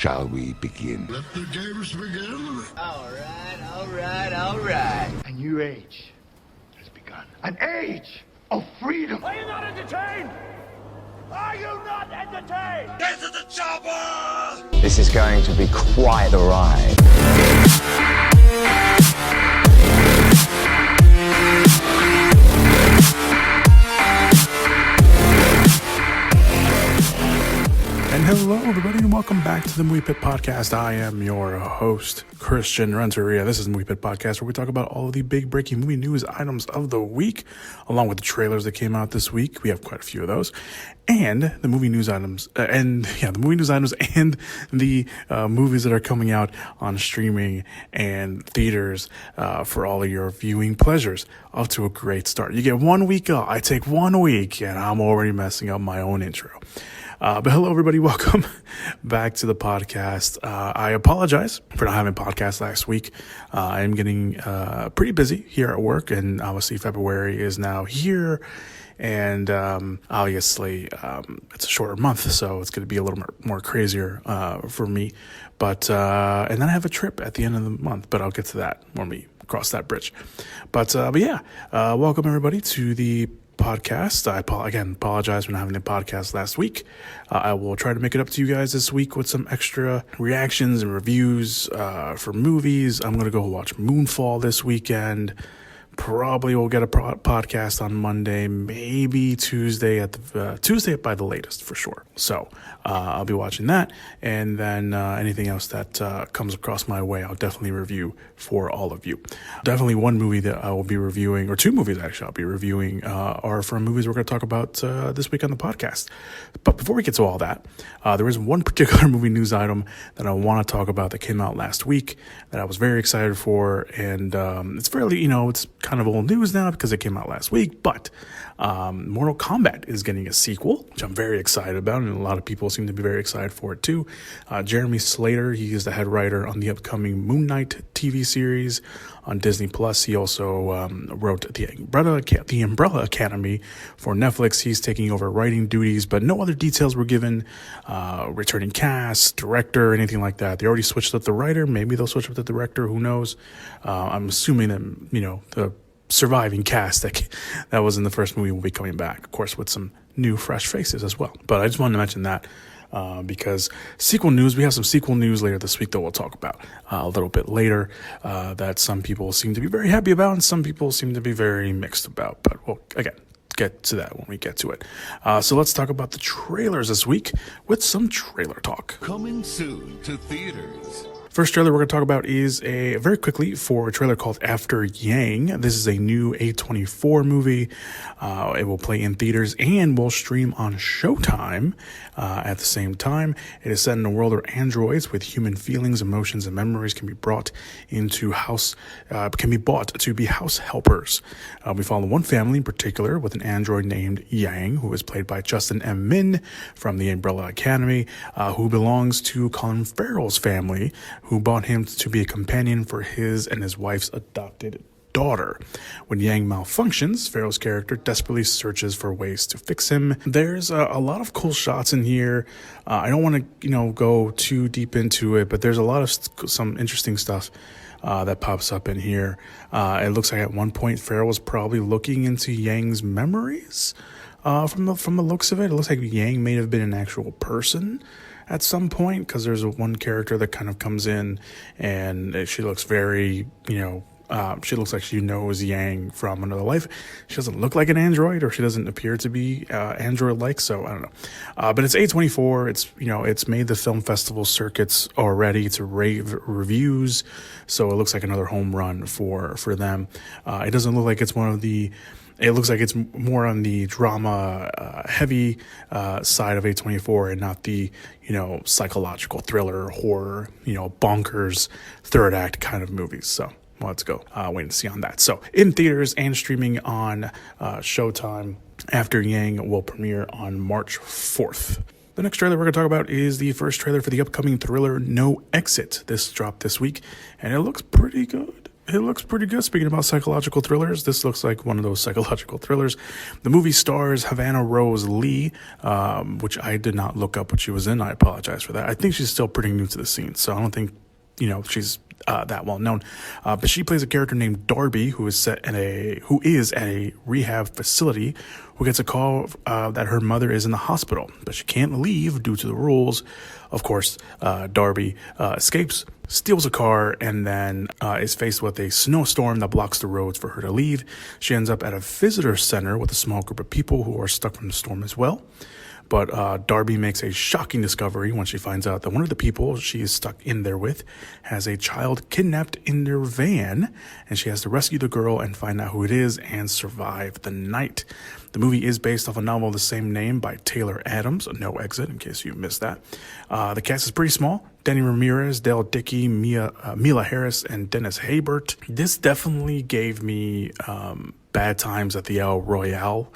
shall we begin? Let the games begin. All right. A new age has begun. An age of freedom. Are you not entertained? Are you not entertained? Get to the chopper! This is going to be quite the ride. And hello, everybody, and welcome back to the Movie Pit Podcast. I am your host, Christian Renteria. This is the Movie Pit Podcast, where we talk about all of the big breaking movie news items of the week, along with the trailers that came out this week. We have quite a few of those, and the movie news items, and the movies that are coming out on streaming and theaters for all of your viewing pleasures. Off to a great start. You get 1 week off. I take 1 week, and I'm already messing up my own intro. But hello, everybody. Welcome back to the podcast. I apologize for not having a podcast last week. I am getting pretty busy here at work, and obviously February is now here. And obviously it's a shorter month, so it's going to be a little more crazier for me. But and then I have a trip at the end of the month, but I'll get to that when we cross that bridge. But yeah, welcome everybody to the podcast. I apologize for not having a podcast last week. I will try to make it up to you guys this week with some extra reactions and reviews for movies. I'm going to go watch Moonfall this weekend. Probably will get a podcast on Monday, maybe Tuesday Tuesday by the latest for sure. So I'll be watching that, and then anything else that comes across my way, I'll definitely review for all of you. Definitely one movie that I will be reviewing, or two movies actually I'll be reviewing, are from movies we're going to talk about this week on the podcast. But before we get to all that, there is one particular movie news item that I want to talk about that came out last week that I was very excited for, and it's fairly, it's kind of old news now because it came out last week, but Mortal Kombat is getting a sequel, which I'm very excited about, and a lot of people seem to be very excited for it too. Jeremy Slater, he is the head writer on the upcoming Moon Knight TV series on Disney Plus. He also wrote the Umbrella Academy for Netflix. He's taking over writing duties, but no other details were given. Returning cast, director, anything like that. They already switched up the writer. Maybe they'll switch up the director. Who knows? I'm assuming that the surviving cast that was in the first movie will be coming back, of course, with some new fresh faces as well. But I just wanted to mention that because sequel news, we have some sequel news later this week that we'll talk about a little bit later that some people seem to be very happy about and some people seem to be very mixed about. But we'll, again, get to that when we get to it. So let's talk about the trailers this week with some trailer talk. Coming soon to theaters. First trailer we're going to talk about is very quickly for a trailer called After Yang. This is a new A24 movie. It will play in theaters and will stream on Showtime at the same time. It is set in a world where androids with human feelings, emotions, and memories can be bought to be house helpers. We follow one family in particular with an android named Yang, who is played by Justin M. Min from the Umbrella Academy, who belongs to Colin Farrell's family, who bought him to be a companion for his and his wife's adopted daughter. When Yang malfunctions, Farrell's character desperately searches for ways to fix him. There's a lot of cool shots in here. I don't want to, go too deep into it, but there's a lot of some interesting stuff that pops up in here. It looks like at one point Farrell was probably looking into Yang's memories. From the looks of it, it looks like Yang may have been an actual person at some point, because there's one character that kind of comes in and she looks very, she looks like she knows Yang from another life. She doesn't look like an android, or she doesn't appear to be android-like, so I don't know. But it's A24. It's made the film festival circuits already. It's rave reviews, so it looks like another home run for them. It doesn't look like it's one of the... It looks like it's more on the drama heavy side of A24 and not the, psychological thriller, horror, bonkers third act kind of movies. So let's go wait to see on that. So in theaters and streaming on Showtime, After Yang will premiere on March 4th. The next trailer we're going to talk about is the first trailer for the upcoming thriller No Exit. This dropped this week, and it looks pretty good. looks pretty good. Speaking about psychological thrillers, this looks like one of those psychological thrillers. The movie stars Havana Rose Lee, which I did not look up what she was in. I apologize for that. I think she's still pretty new to the scene, so I don't think she's that well known. But she plays a character named Darby, who is at a rehab facility, who gets a call that her mother is in the hospital, but she can't leave due to the rules. Of course, Darby escapes, steals a car, and then is faced with a snowstorm that blocks the roads for her to leave. She ends up at a visitor center with a small group of people who are stuck from the storm as well. But Darby makes a shocking discovery when she finds out that one of the people she is stuck in there with has a child kidnapped in their van, and she has to rescue the girl and find out who it is and survive the night. The movie is based off a novel of the same name by Taylor Adams, No Exit, in case you missed that. The cast is pretty small. Danny Ramirez, Dale Dickey, Mila Harris, and Dennis Haybert. This definitely gave me Bad Times at the El Royale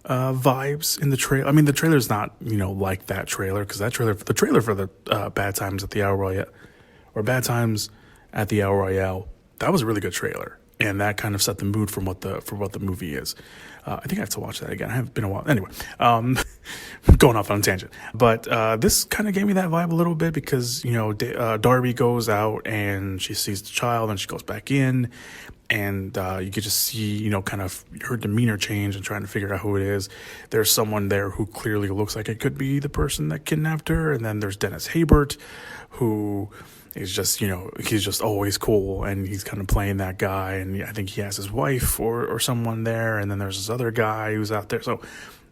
vibes in the trailer. I mean, the trailer's not, like that trailer, because the trailer for the Bad Times at the El Royale, or Bad Times at the El Royale, that was a really good trailer, and that kind of set the mood for what the movie is. I think I have to watch that again. I haven't been a while. Anyway, going off on a tangent, but this kind of gave me that vibe a little bit because Darby goes out and she sees the child and she goes back in. And you could just see, kind of her demeanor change and trying to figure out who it is. There's someone there who clearly looks like it could be the person that kidnapped her. And then there's Dennis Haybert, who is just, he's just always cool. And he's kind of playing that guy. And I think he has his wife or someone there. And then there's this other guy who's out there. So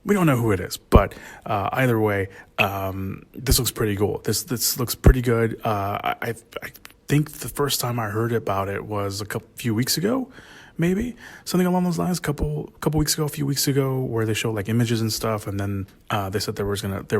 we don't know who it is. But either way, this looks pretty cool. This looks pretty good. I think the first time I heard about it was a few weeks ago, maybe something along those lines. A few weeks ago, where they showed like images and stuff, and then they said they were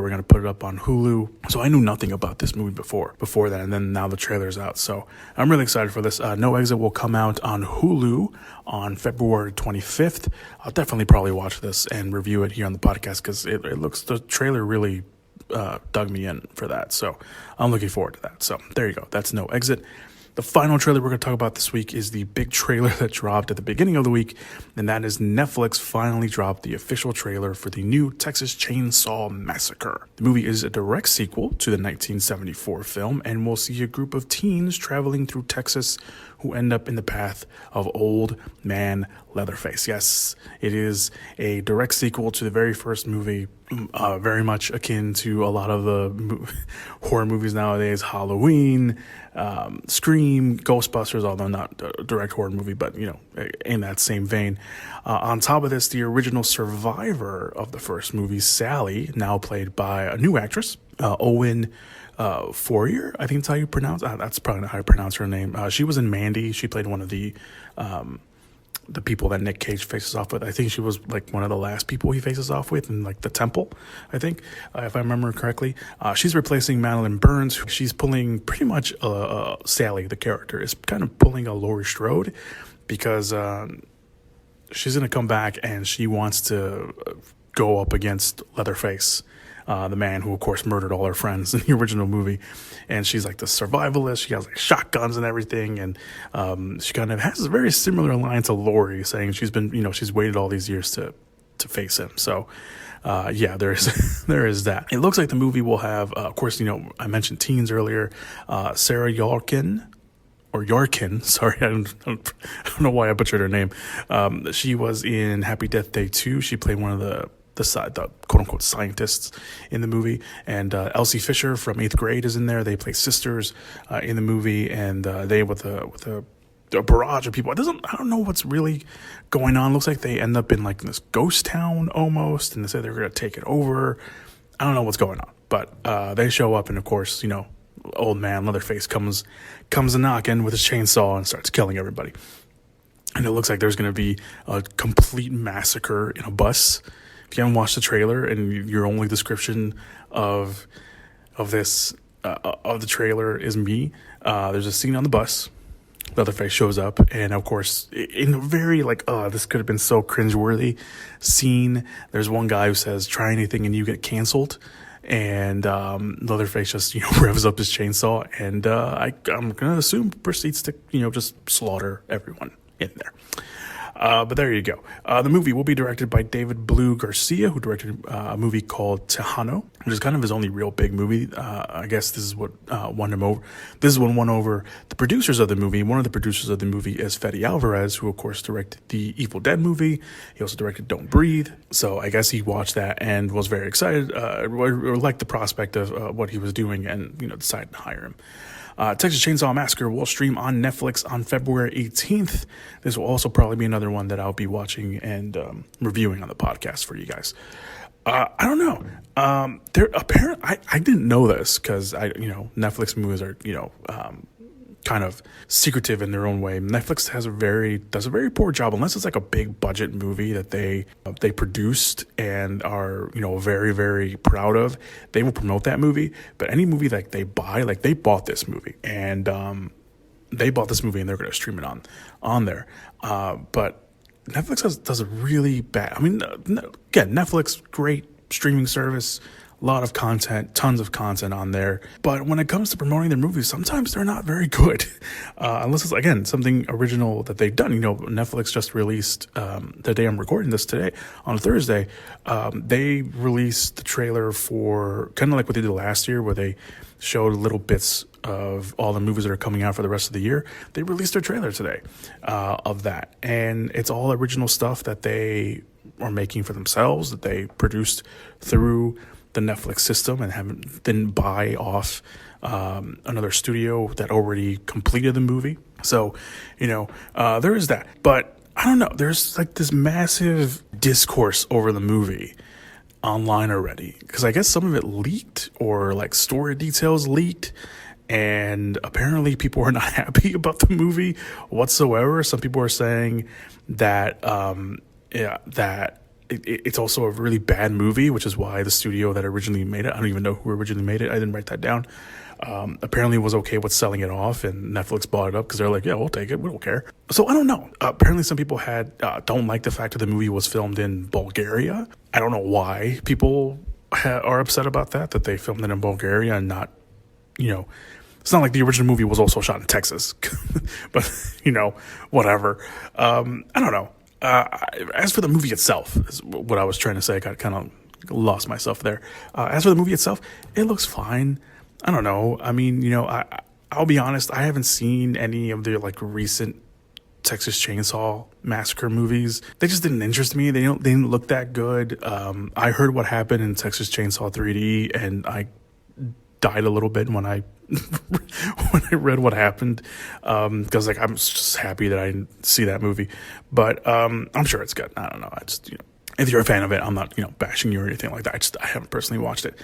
gonna put it up on Hulu. So I knew nothing about this movie before that, and then now the trailer's out. So I'm really excited for this. No Exit will come out on Hulu on February 25th. I'll definitely probably watch this and review it here on the podcast because the trailer really dug me in for that, so I'm looking forward to that. So there you go, that's No Exit. The final trailer we're going to talk about this week is the big trailer that dropped at the beginning of the week, and that is Netflix finally dropped the official trailer for the new Texas Chainsaw Massacre. The movie is a direct sequel to the 1974 film, and we'll see a group of teens traveling through Texas who end up in the path of Old Man Leatherface. Yes, it is a direct sequel to the very first movie, very much akin to a lot of the horror movies nowadays, Halloween, Scream, Ghostbusters, although not a direct horror movie, but, in that same vein. On top of this, the original survivor of the first movie, Sally, now played by a new actress, Owen Fourier, I think that's how you pronounce. That's probably not how you pronounce her name. She was in Mandy. She played one of the people that Nick Cage faces off with. I think she was like one of the last people he faces off with in like the temple, I think, if I remember correctly. She's replacing Madeline Burns. She's pulling pretty much Sally, the character, is kind of pulling a Laurie Strode because she's going to come back and she wants to go up against Leatherface, the man who, of course, murdered all her friends in the original movie. And she's like the survivalist. She has like shotguns and everything. And she kind of has a very similar line to Laurie, saying she's been, she's waited all these years to face him. So, there is that. It looks like the movie will have, of course, I mentioned teens earlier. Sarah Yarkin, sorry, I don't know why I butchered her name. She was in Happy Death Day 2. She played one of the quote-unquote scientists in the movie, and Elsie Fisher from 8th Grade is in there. They play sisters in the movie, and they with a barrage of people. I don't know what's really going on. Looks like they end up in like this ghost town almost, and they say they're going to take it over. I don't know what's going on, but they show up, and of course, Old Man Leatherface comes a knocking with his chainsaw and starts killing everybody. And it looks like there's going to be a complete massacre in a bus. If you haven't watched the trailer and your only description of this of the trailer is me, there's a scene on the bus. Leatherface shows up, and of course, in a very this could have been so cringeworthy scene, there's one guy who says, "Try anything and you get canceled," and Leatherface just revs up his chainsaw, and I'm gonna assume proceeds to just slaughter everyone in there. But there you go. The movie will be directed by David Blue Garcia, who directed a movie called Tejano, which is kind of his only real big movie. I guess this is what won him over. This is what won over the producers of the movie. One of the producers of the movie is Fede Alvarez, who of course directed the Evil Dead movie. He also directed Don't Breathe. So I guess he watched that and was very excited, or liked the prospect of what he was doing, and decided to hire him. Texas Chainsaw Massacre will stream on Netflix on February 18th. This will also probably be another one that I'll be watching and reviewing on the podcast for you guys. I don't know. I didn't know this because Netflix movies are kind of secretive in their own way. Netflix does a very poor job, unless it's like a big budget movie that they produced and are very, very proud of. They will promote that movie, but any movie that they buy, like they bought this movie and they're going to stream it on there. But Netflix does a really bad. I mean, again, Netflix, great streaming service. A lot of content, tons of content on there. But when it comes to promoting their movies, sometimes they're not very good. Unless it's, again, something original that they've done. Netflix just released, the day I'm recording this today, on Thursday, they released the trailer for, kind of like what they did last year, where they showed little bits of all the movies that are coming out for the rest of the year. They released their trailer today of that. And it's all original stuff that they are making for themselves, that they produced through the Netflix system and didn't buy off another studio that already completed the movie. So, there is that. But I don't know. There's like this massive discourse over the movie online already, because I guess some of it leaked, or like story details leaked, and apparently people are not happy about the movie whatsoever. Some people are saying that it's also a really bad movie, which is why the studio that originally made it, I don't even know who originally made it, I didn't write that down, apparently was okay with selling it off, and Netflix bought it up because they're like, yeah, we'll take it, we don't care. So I don't know. Apparently some people don't like the fact that the movie was filmed in Bulgaria. I don't know why people are upset about that they filmed it in Bulgaria and not, it's not like the original movie was also shot in Texas, but whatever. I don't know. As for the movie itself, is what I was trying to say. I got kind of lost myself there. As for the movie itself, it looks fine. I don't know. I mean, I'll be honest. I haven't seen any of the like recent Texas Chainsaw Massacre movies. They just didn't interest me. They didn't look that good. I heard what happened in Texas Chainsaw 3D, and I died a little bit when I read what happened, because I'm just happy that I didn't see that movie, but I'm sure it's good. I don't know. I just if you're a fan of it, I'm not bashing you or anything like that. I haven't personally watched it.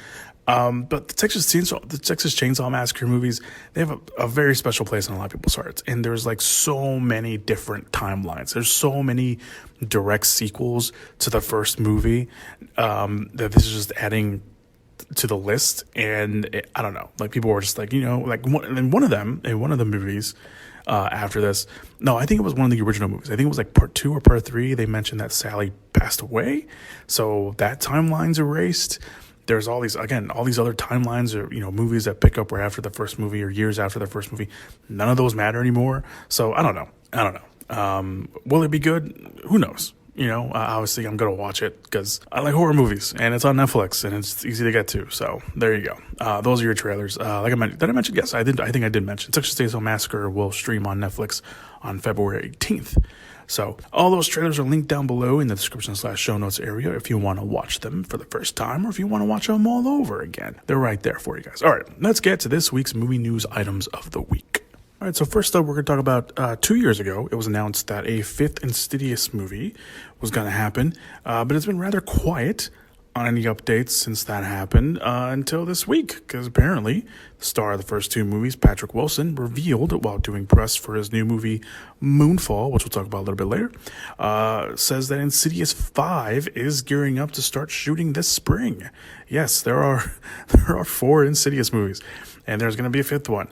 But the Texas Chainsaw Massacre movies, they have a very special place in a lot of people's hearts. And there's like so many different timelines. There's so many direct sequels to the first movie that this is just adding to the list. And I don't know, like people were just like, like in one of the movies after this, no, I think it was one of the original movies. I think it was like part 2 or part 3. They mentioned that Sally passed away. So that timeline's erased. There's all these other timelines or, movies that pick up right after the first movie or years after the first movie. None of those matter anymore. So I don't know. Will it be good? Who knows? Obviously I'm going to watch it because I like horror movies and it's on Netflix and it's easy to get to. So there you go. Those are your trailers. Like I mentioned, did I mention? Yes, I did. I think I did mention Texas Chainsaw Massacre will stream on Netflix on February 18th. So all those trailers are linked down below in the description/show notes area if you want to watch them for the first time or if you want to watch them all over again. They're right there for you guys. All right, let's get to this week's movie news items of the week. All right, so first up, we're going to talk about 2 years ago, it was announced that a 5th Insidious movie was going to happen, but it's been rather quiet on any updates since that happened until this week, because apparently the star of the first 2 movies, Patrick Wilson, revealed while doing press for his new movie Moonfall, which we'll talk about a little bit later, says that Insidious 5 is gearing up to start shooting this spring. Yes, there are there are 4 Insidious movies, and there's going to be a 5th one.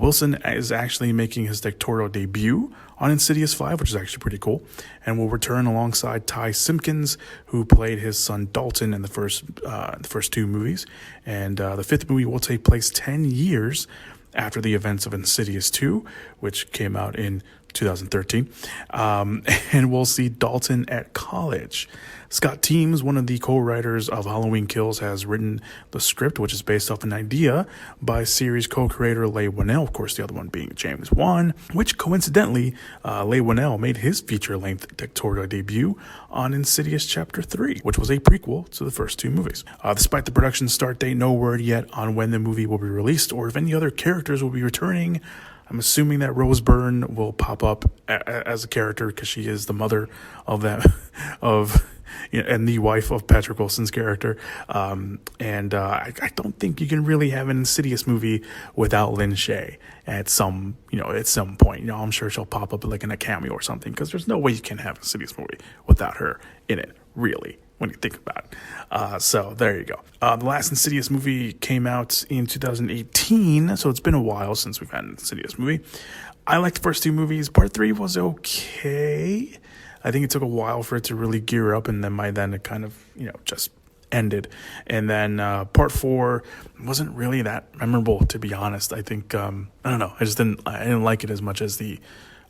Wilson is actually making his directorial debut on Insidious 5, which is actually pretty cool, and will return alongside Ty Simpkins, who played his son Dalton in the first 2 movies. And the 5th movie will take place 10 years after the events of Insidious 2, which came out in 2013, and we'll see Dalton at college. Scott Teems, one of the co-writers of Halloween Kills, has written the script, which is based off an idea by series co-creator Leigh Whannell, of course the other one being James Wan, which coincidentally, Leigh Whannell made his feature-length directorial debut on Insidious Chapter 3, which was a prequel to the first 2 movies. Despite the production start date, no word yet on when the movie will be released or if any other characters will be returning. I'm assuming that Rose Byrne will pop up as a character because she is the mother of that, and the wife of Patrick Wilson's character. I don't think you can really have an Insidious movie without Lynn Shay at some point. I'm sure she'll pop up like in a cameo or something, because there's no way you can have an Insidious movie without her in it, really, when you think about it. So there you go. The last Insidious movie came out in 2018, so it's been a while since we've had an Insidious movie. I liked the first 2 movies. Part 3 was okay. I think it took a while for it to really gear up, and then by then it kind of, just ended. And then part 4 wasn't really that memorable, to be honest. I think I don't know. I didn't like it as much as the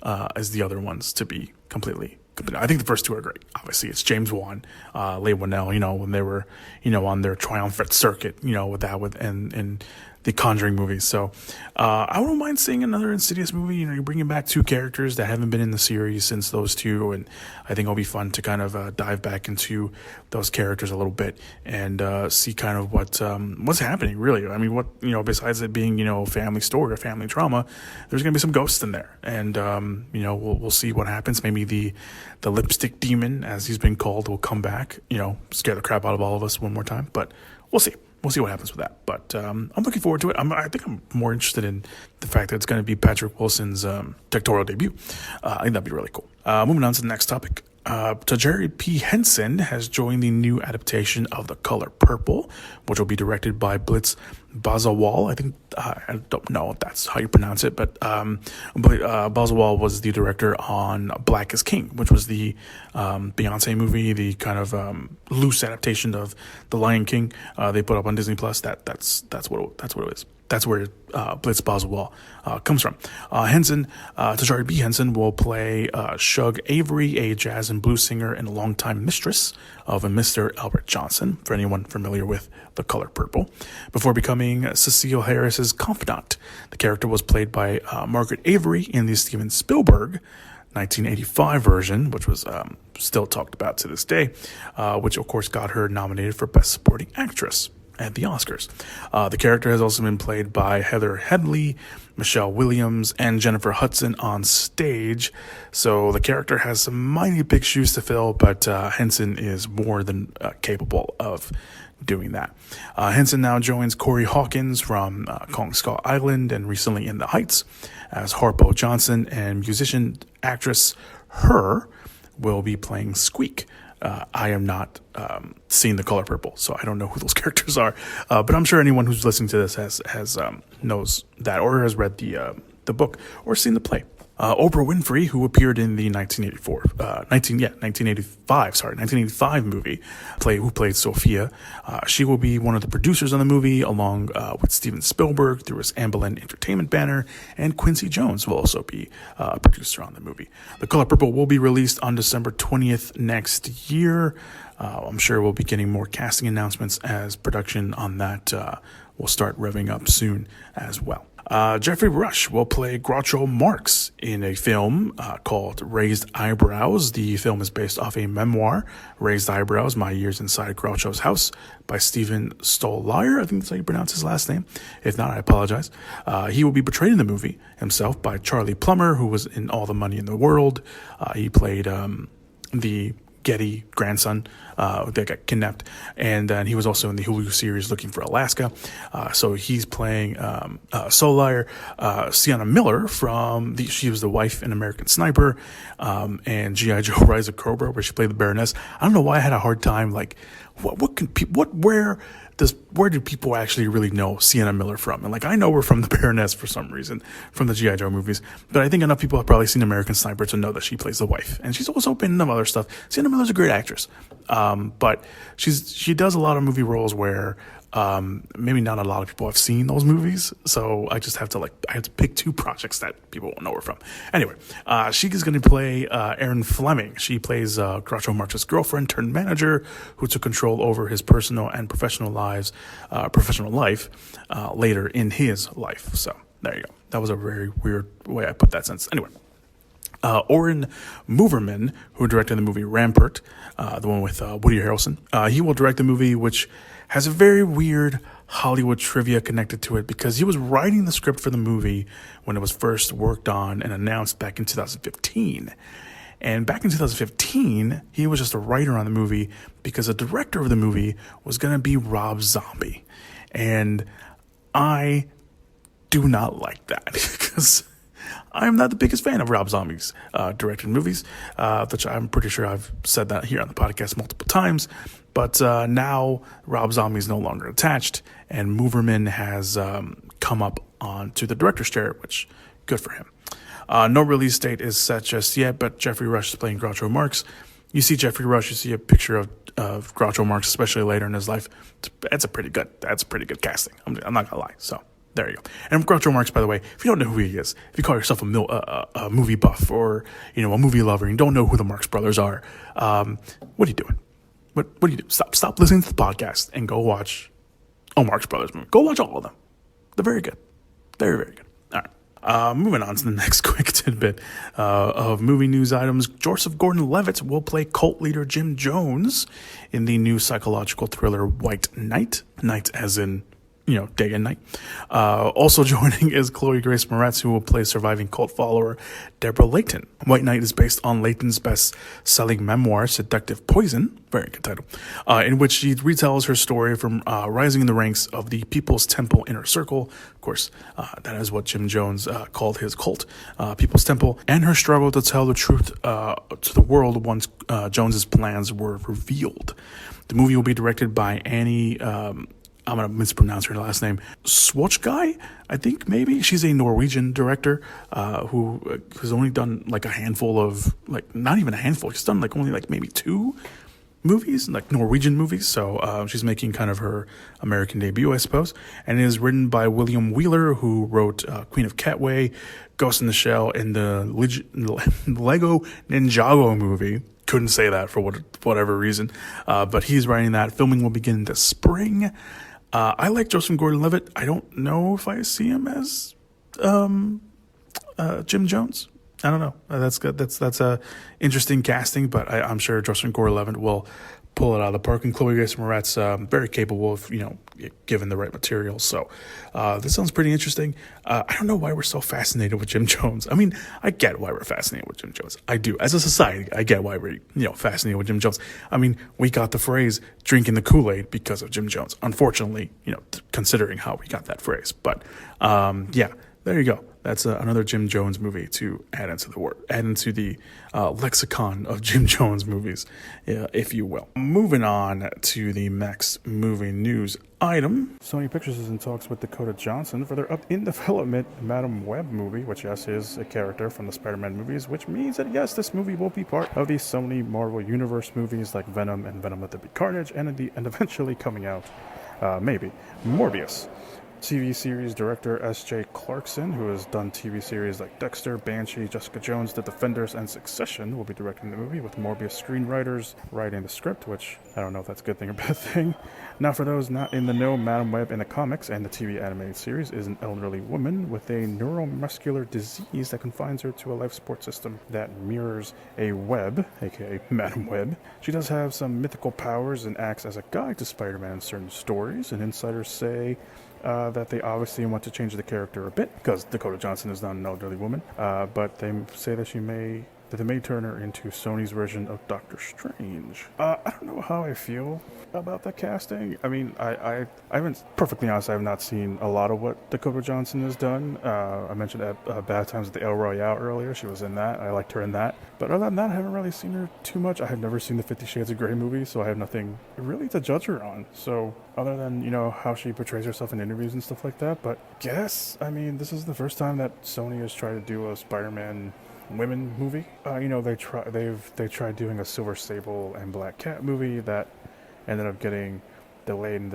other ones, to be completely. I think the first 2 are great. Obviously, it's James Wan, Leigh Whannell, when they were, on their triumphant circuit, and the Conjuring movies. So I wouldn't mind seeing another Insidious movie. You're bringing back 2 characters that haven't been in the series since those 2, and I think it'll be fun to kind of dive back into those characters a little bit and see kind of what's happening, really. I mean, besides it being, family story or family trauma, there's going to be some ghosts in there, and we'll see what happens. Maybe the lipstick demon, as he's been called, will come back, scare the crap out of all of us one more time, but we'll see. We'll see what happens with that. But I'm looking forward to it. I think I'm more interested in the fact that it's going to be Patrick Wilson's directorial debut. I think that'd be really cool. Moving on to the next topic. Taraji P. Henson has joined the new adaptation of The Color Purple, which will be directed by Blitz Bazawal. I think, I don't know if that's how you pronounce it, but Bazawal was the director on Black is King, which was the Beyonce movie, the kind of loose adaptation of The Lion King they put up on Disney Plus. That's what it is. That's where Blitz Bazawal comes from. Taraji B. Henson will play Shug Avery, a jazz and blues singer and a longtime mistress of a Mr. Albert Johnson, for anyone familiar with The Color Purple, before becoming Cecile Harris's confidant. The character was played by Margaret Avery in the Steven Spielberg 1985 version, which was still talked about to this day, which of course got her nominated for Best Supporting Actress at the Oscars. The character has also been played by Heather Headley, Michelle Williams, and Jennifer Hudson on stage. So the character has some mighty big shoes to fill, but Henson is more than capable of doing that. Henson now joins Corey Hawkins from Kong Skull Island and recently In the Heights as Harpo Johnson, and musician actress Her will be playing Squeak. I am not seeing The Color Purple, so I don't know who those characters are. But I'm sure anyone who's listening to this has knows that, or has read the book or seen the play. Oprah Winfrey, who appeared in the 1985 movie, who played Sophia. She will be one of the producers on the movie, along with Steven Spielberg through his Amblin Entertainment banner, and Quincy Jones will also be a producer on the movie. The Color Purple will be released on December 20th next year. I'm sure we'll be getting more casting announcements as production on that will start revving up soon as well. Geoffrey Rush will play Grucho Marx in a film called Raised Eyebrows. The film is based off a memoir, Raised Eyebrows, My Years Inside Groucho's House, by Stephen Stollier. I think that's how you pronounce his last name. If not, I apologize. He will be portrayed in the movie himself by Charlie Plummer, who was in All the Money in the World. He played the Getty grandson that got kidnapped, and then he was also in the Hulu series Looking for Alaska. So he's playing Solier. Sienna Miller she was the wife in American Sniper, and G.I. Joe Rise of Cobra, where she played the Baroness. I don't know why I had a hard time, like, where where do people actually really know Sienna Miller from? And like, I know her from The Baroness for some reason, from the G.I. Joe movies, but I think enough people have probably seen American Sniper to know that she plays the wife. And she's also been in some other stuff. Sienna Miller's a great actress. But she does a lot of movie roles where maybe not a lot of people have seen those movies, so I just have to pick two projects that people won't know her from. Anyway, she is going to play Erin Fleming. She plays Groucho Marx's girlfriend turned manager who took control over his personal and professional life later in his life. So there you go. That was a very weird way I put that sentence. Anyway. Oren Moverman, who directed the movie Rampart, the one with Woody Harrelson, he will direct the movie, which has a very weird Hollywood trivia connected to it because he was writing the script for the movie when it was first worked on and announced back in 2015. And back in 2015, he was just a writer on the movie because the director of the movie was going to be Rob Zombie. And I do not like that because I'm not the biggest fan of Rob Zombie's directed movies, which I'm pretty sure I've said that here on the podcast multiple times. But now Rob Zombie is no longer attached, and Moverman has come up onto the director's chair, which good for him. No release date is set just yet, but Geoffrey Rush is playing Groucho Marx. You see Geoffrey Rush, you see a picture of Groucho Marx, especially later in his life. That's a pretty good casting. I'm not gonna lie. So. There you go. And Groucho Marx, by the way, if you don't know who he is, if you call yourself a movie buff or a movie lover and you don't know who the Marx Brothers are, what are you doing? What do you do? Stop listening to the podcast and go watch a Marx Brothers movie. Go watch all of them. They're very good. Very, very good. All right. Moving on to the next quick tidbit of movie news items. Joseph Gordon-Levitt will play cult leader Jim Jones in the new psychological thriller White Knight. Night as in day and night. Also joining is Chloe Grace Moretz, who will play surviving cult follower Deborah Layton. White Knight is based on Layton's best-selling memoir, Seductive Poison, very good title, in which she retells her story from rising in the ranks of the People's Temple Inner Circle. Of course, that is what Jim Jones called his cult, People's Temple, and her struggle to tell the truth to the world once Jones's plans were revealed. The movie will be directed by Annie... I'm going to mispronounce her last name. Swatchguy, I think maybe. She's a Norwegian director who has only done a handful of, not even a handful. She's done only maybe 2 movies, Norwegian movies. So she's making kind of her American debut, I suppose. And it is written by William Wheeler, who wrote Queen of Catway, Ghost in the Shell, and the Lego Ninjago movie. Couldn't say that for whatever reason. But he's writing that. Filming will begin this spring. I like Joseph Gordon-Levitt. I don't know if I see him as Jim Jones. I don't know. That's good. That's a interesting casting, but I'm sure Joseph Gordon-Levitt will pull it out of the park. And Chloe Grace Moretz, very capable of, given the right material. So this sounds pretty interesting. I don't know why we're so fascinated with Jim Jones. I mean, I get why we're fascinated with Jim Jones. I do. As a society, I get why we're, fascinated with Jim Jones. I mean, we got the phrase drinking the Kool-Aid because of Jim Jones. Unfortunately, considering how we got that phrase. But yeah, there you go. That's another Jim Jones movie to add into the lexicon of Jim Jones movies, if you will. Moving on to the next movie news item. Sony Pictures is in talks with Dakota Johnson for their in-development Madam Web movie, which, yes, is a character from the Spider-Man movies, which means that, yes, this movie will be part of the Sony Marvel Universe movies like Venom and Venom Let There Be Carnage, and eventually coming out, maybe, Morbius. TV series director S.J. Clarkson, who has done TV series like Dexter, Banshee, Jessica Jones, The Defenders, and Succession, will be directing the movie, with Morbius screenwriters writing the script, which I don't know if that's a good thing or bad thing. Now, for those not in the know, Madam Web in the comics and the TV animated series is an elderly woman with a neuromuscular disease that confines her to a life support system that mirrors a web, aka Madam Web. She does have some mythical powers and acts as a guide to Spider-Man in certain stories, and insiders say that they obviously want to change the character a bit because Dakota Johnson is not an elderly woman, but they say that she may that they may turn her into Sony's version of Doctor Strange. I don't know how I feel about the casting. I mean, I haven't, perfectly honest, I have not seen a lot of what Dakota Johnson has done. I mentioned at Bad Times at the El Royale earlier. She was in that. I liked her in that. But other than that, I haven't really seen her too much. I have never seen the 50 Shades of Grey movie, so I have nothing really to judge her on. So other than, you know, how she portrays herself in interviews and stuff like that. But guess, I mean, this is the first time that Sony has tried to do a Spider-Man women movie. You know, they tried doing a Silver Sable and Black Cat movie that ended up getting delayed,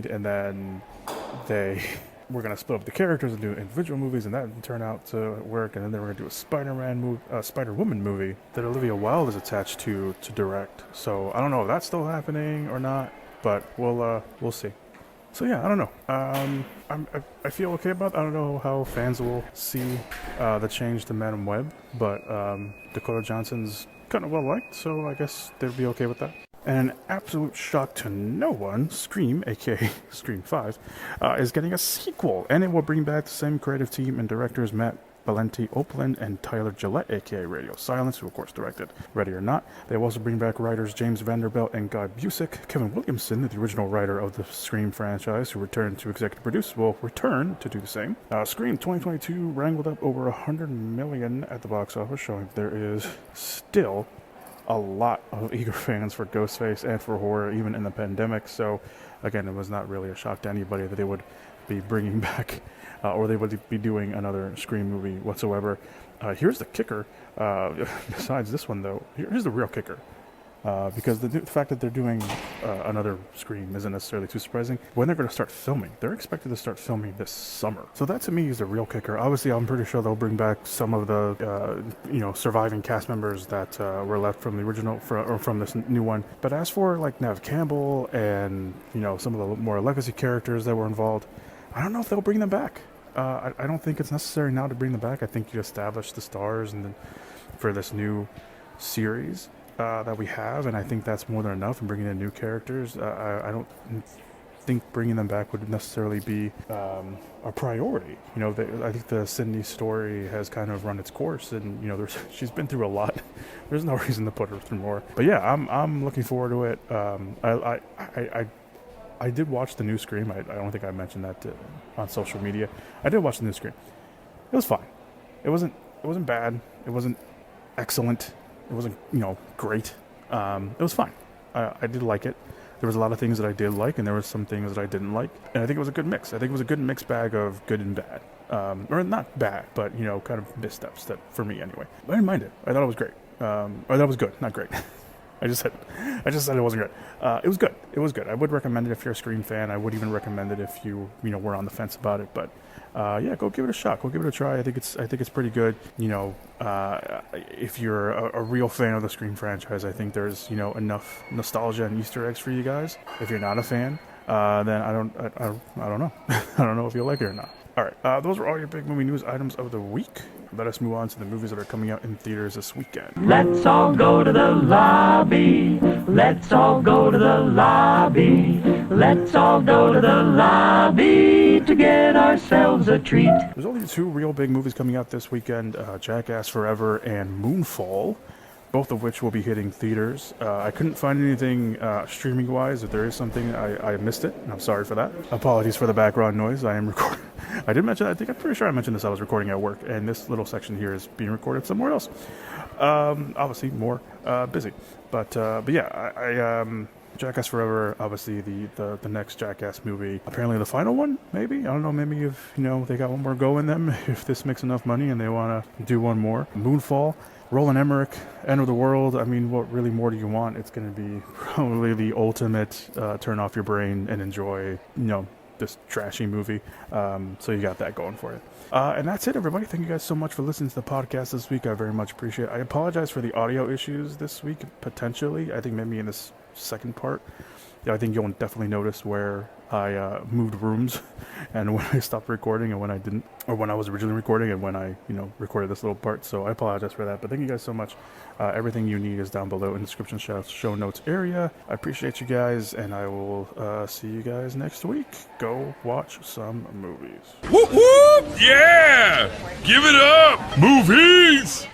and then they were gonna split up the characters and do individual movies, and that didn't turn out to work. And then they were gonna do a Spider-Woman movie that Olivia Wilde is attached to direct. So I don't know if that's still happening or not, but we'll see. So yeah, I don't know. I feel okay about it. I don't know how fans will see the change to Madam Web, but Dakota Johnson's kind of well liked, so I guess they'd be okay with that. And an absolute shock to no one, Scream, aka Scream 5, is getting a sequel, and it will bring back the same creative team and directors Matt Valenti Oakland and Tyler Gillette, aka Radio Silence, who of course directed Ready or Not. They will also bring back writers James Vanderbilt and Guy Busick. Kevin Williamson, the original writer of the Scream franchise, who returned to executive produce, will return to do the same. Scream 2022 wrangled up over $100 million at the box office, showing there is still a lot of eager fans for Ghostface and for horror, even in the pandemic. So again, it was not really a shock to anybody that they would be bringing back or they would be doing another Scream movie whatsoever. Here's the kicker. Besides this one, though, here's the real kicker. Because the fact that they're doing another Scream isn't necessarily too surprising. When they're going to start filming, they're expected to start filming this summer. So that to me is the real kicker. Obviously, I'm pretty sure they'll bring back some of the surviving cast members that were left from the original or from this new one. But as for like Nev Campbell and some of the more legacy characters that were involved, I don't know if they'll bring them back. I don't think it's necessary now to bring them back. I think you establish the stars and then for this new series that we have, and I think that's more than enough. And bringing in new characters, I don't think bringing them back would necessarily be a priority. I think the Sydney story has kind of run its course, and she's been through a lot. There's no reason to put her through more. But yeah, I'm looking forward to it. I did watch the new Scream. I don't think I mentioned that on social media. I did watch the new Scream. It was fine. It wasn't bad. It wasn't excellent. It wasn't great. It was fine. I did like it. There was a lot of things that I did like, and there was some things that I didn't like. And I think it was a good mix. I think it was a good mixed bag of good and bad. Or not bad, but kind of missteps that for me anyway. But I didn't mind it. I thought it was great. Or that was good, not great. I just said it wasn't good. It was good. It was good. I would recommend it if you're a Scream fan. I would even recommend it if you were on the fence about it. But yeah, go give it a shot. Go give it a try. I think it's pretty good. If you're a real fan of the Scream franchise, I think there's enough nostalgia and Easter eggs for you guys. If you're not a fan, then I don't know. I don't know if you'll like it or not. All right, those were all your big movie news items of the week. Let us move on to the movies that are coming out in theaters this weekend. Let's all go to the lobby. Let's all go to the lobby. Let's all go to the lobby to get ourselves a treat. There's only two real big movies coming out this weekend, Jackass Forever and Moonfall, both of which will be hitting theaters. I couldn't find anything streaming-wise. If there is something, I missed it, and I'm sorry for that. Apologies for the background noise. I am recording. I did mention, I'm pretty sure I mentioned this. I was recording at work, and this little section here is being recorded somewhere else. Obviously, more busy. But yeah, Jackass Forever, obviously the next Jackass movie. Apparently the final one, maybe? I don't know, maybe if, they got one more go in them, if this makes enough money and they want to do one more. Moonfall. Roland Emmerich, End of the World. I mean, what really more do you want? It's going to be probably the ultimate turn off your brain and enjoy, this trashy movie. So you got that going for you. And that's it, everybody. Thank you guys so much for listening to the podcast this week. I very much appreciate it. I apologize for the audio issues this week, potentially. I think maybe in this second part. Yeah, I think you'll definitely notice where I moved rooms and when I stopped recording and when I didn't, or when I was originally recording and when I, recorded this little part. So I apologize for that. But thank you guys so much. Everything you need is down below in the description show notes area. I appreciate you guys, and I will see you guys next week. Go watch some movies. Whoop whoop! Yeah! Give it up! Movies!